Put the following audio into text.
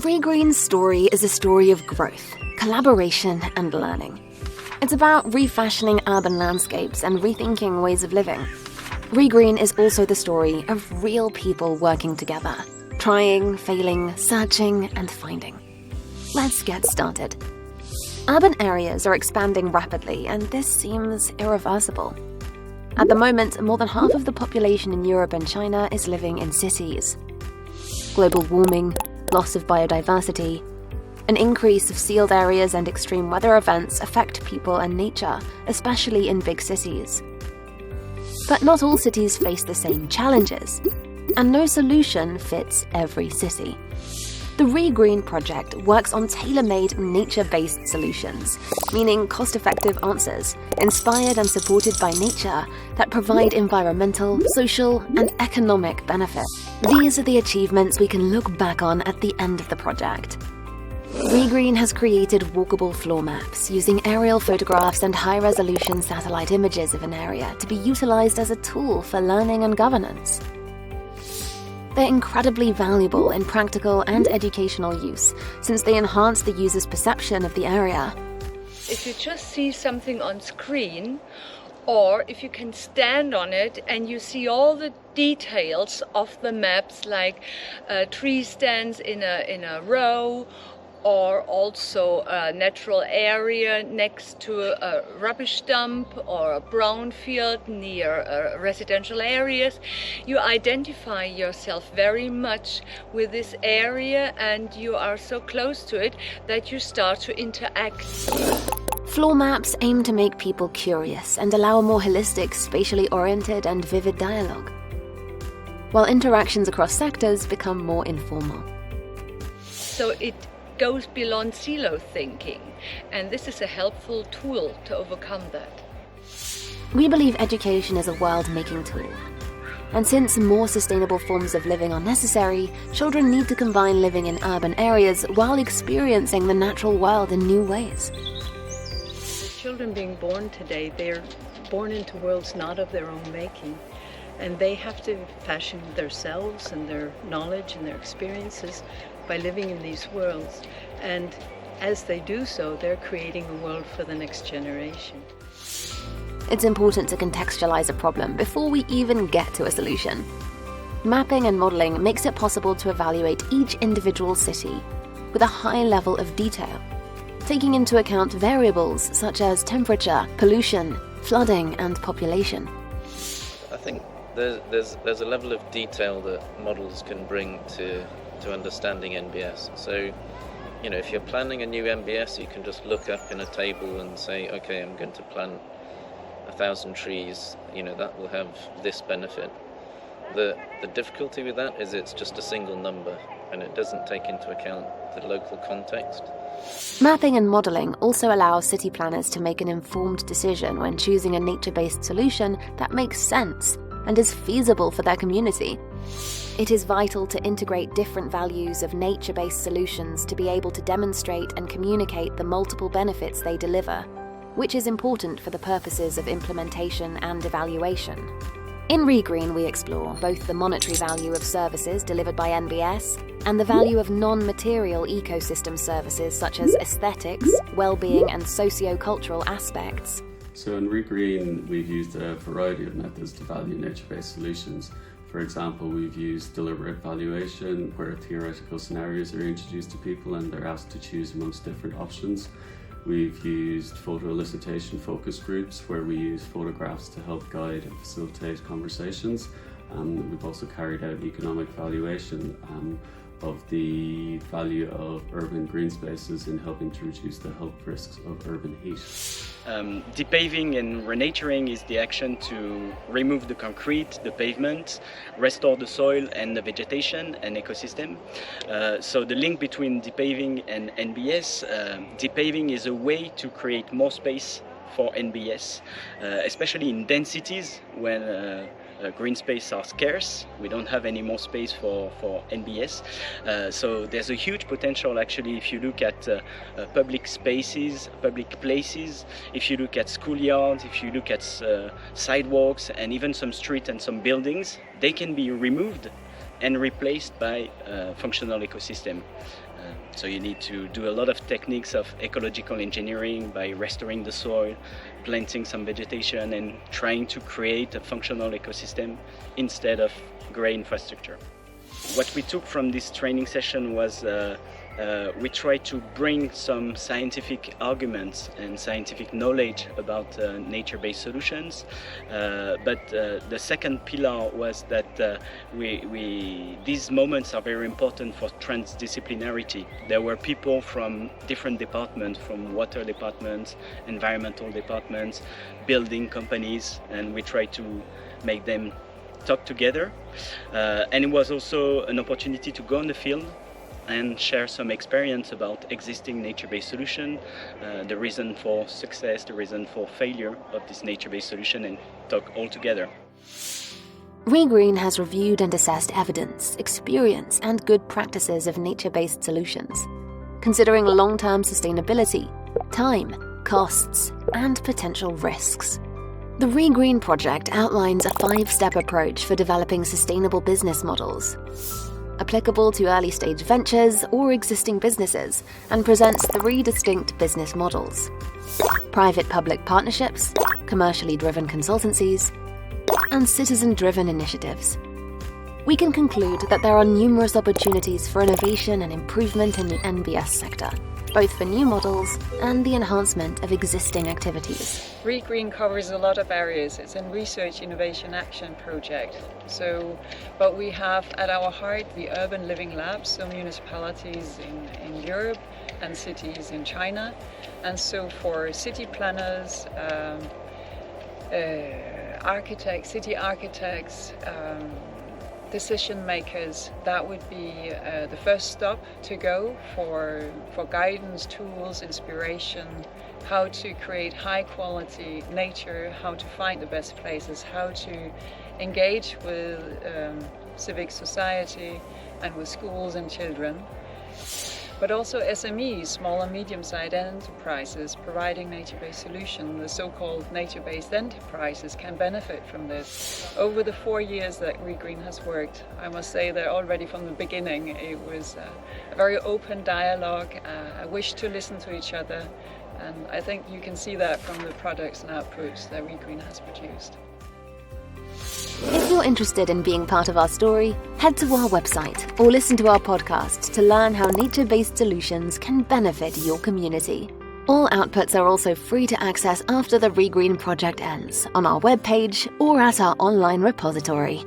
REGREEN Story is a story of growth, collaboration and learning. It's about refashioning urban landscapes and rethinking ways of living. REGREEN is also the story of real people working together, trying, failing, searching and finding. Let's get started. Urban areas are expanding rapidly and this seems irreversible. At the moment, more than half of the population in Europe and China is living in cities. Global warming, loss of biodiversity, an increase of sealed areas and extreme weather events affect people and nature, especially in big cities. But not all cities face the same challenges, and no solution fits every city. The REGREEN project works on tailor-made, nature-based solutions, meaning cost-effective answers, inspired and supported by nature, that provide environmental, social, and economic benefit. These are the achievements we can look back on at the end of the project. REGREEN has created walkable floor maps using aerial photographs and high-resolution satellite images of an area to be utilized as a tool for learning and governance. They're incredibly valuable in practical and educational use, since they enhance the user's perception of the area. If you just see something on screen, or if you can stand on it and you see all the details of the maps, like tree stands in a row, or also a natural area next to a rubbish dump or a brownfield near residential areas, you identify yourself very much with this area and you are so close to it that you start to interact. Floor maps aim to make people curious and allow a more holistic, spatially oriented and vivid dialogue, while interactions across sectors become more informal. So it goes beyond silo thinking, and this is a helpful tool to overcome that. We believe education is a world-making tool. And since more sustainable forms of living are necessary, children need to combine living in urban areas while experiencing the natural world in new ways. Children being born today, they're born into worlds not of their own making. And they have to fashion themselves and their knowledge and their experiences by living in these worlds. And as they do so, they're creating a world for the next generation. It's important to contextualize a problem before we even get to a solution. Mapping and modeling makes it possible to evaluate each individual city with a high level of detail, taking into account variables such as temperature, pollution, flooding, and population. I think there's a level of detail that models can bring to understanding NBS. So, if you're planning a new NBS, you can just look up in a table and say, okay, I'm going to plant 1,000 trees, that will have this benefit. The difficulty with that is it's just a single number and it doesn't take into account the local context. Mapping and modeling also allows city planners to make an informed decision when choosing a nature-based solution that makes sense and is feasible for their community. It is vital to integrate different values of nature-based solutions to be able to demonstrate and communicate the multiple benefits they deliver, which is important for the purposes of implementation and evaluation. In REGREEN, we explore both the monetary value of services delivered by NBS and the value of non-material ecosystem services such as aesthetics, well-being and socio-cultural aspects. So in REGREEN, we've used a variety of methods to value nature-based solutions. For example, we've used deliberate valuation, where theoretical scenarios are introduced to people and they're asked to choose amongst different options. We've used photo elicitation focus groups, where we use photographs to help guide and facilitate conversations. We've also carried out economic valuation of the value of urban green spaces in helping to reduce the health risks of urban heat. Depaving and renaturing is the action to remove the concrete, the pavement, restore the soil and the vegetation and ecosystem. So the link between depaving and NBS, depaving is a way to create more space for NBS, especially in densities when green space are scarce. We don't have any more space for NBS. So there's a huge potential actually if you look at public spaces, public places, if you look at schoolyards, if you look at sidewalks and even some streets and some buildings, they can be removed and replaced by functional ecosystem. So you need to do a lot of techniques of ecological engineering by restoring the soil, planting some vegetation, and trying to create a functional ecosystem instead of grey infrastructure. What we took from this training session was we tried to bring some scientific arguments and scientific knowledge about nature-based solutions, but the second pillar was that these moments are very important for transdisciplinarity. There were people from different departments, from water departments, environmental departments, building companies, and we tried to make them talk together. And it was also an opportunity to go in the field and share some experience about existing nature-based solution, the reason for success, the reason for failure of this nature-based solution, and talk all together. REGREEN has reviewed and assessed evidence, experience, and good practices of nature-based solutions, considering long-term sustainability, time, costs, and potential risks. The REGREEN project outlines a 5-step approach for developing sustainable business models, applicable to early-stage ventures or existing businesses, and presents 3 distinct business models: private-public partnerships, commercially driven consultancies, and citizen-driven initiatives. We can conclude that there are numerous opportunities for innovation and improvement in the NBS sector, both for new models and the enhancement of existing activities. REGREEN covers a lot of areas. It's a research innovation action project. But we have at our heart the urban living labs, so municipalities in Europe and cities in China. And so for city planners, architects, city architects, decision makers, that would be the first stop to go for guidance, tools, inspiration, how to create high quality nature, how to find the best places, how to engage with civic society and with schools and children. But also SMEs, small and medium-sized enterprises providing nature-based solutions, the so-called nature-based enterprises can benefit from this. Over the 4 years that REGREEN has worked, I must say that already from the beginning it was a very open dialogue, a wish to listen to each other, and I think you can see that from the products and outputs that REGREEN has produced. If you're interested in being part of our story, head to our website or listen to our podcast to learn how nature-based solutions can benefit your community. All outputs are also free to access after the REGREEN project ends on our webpage or at our online repository.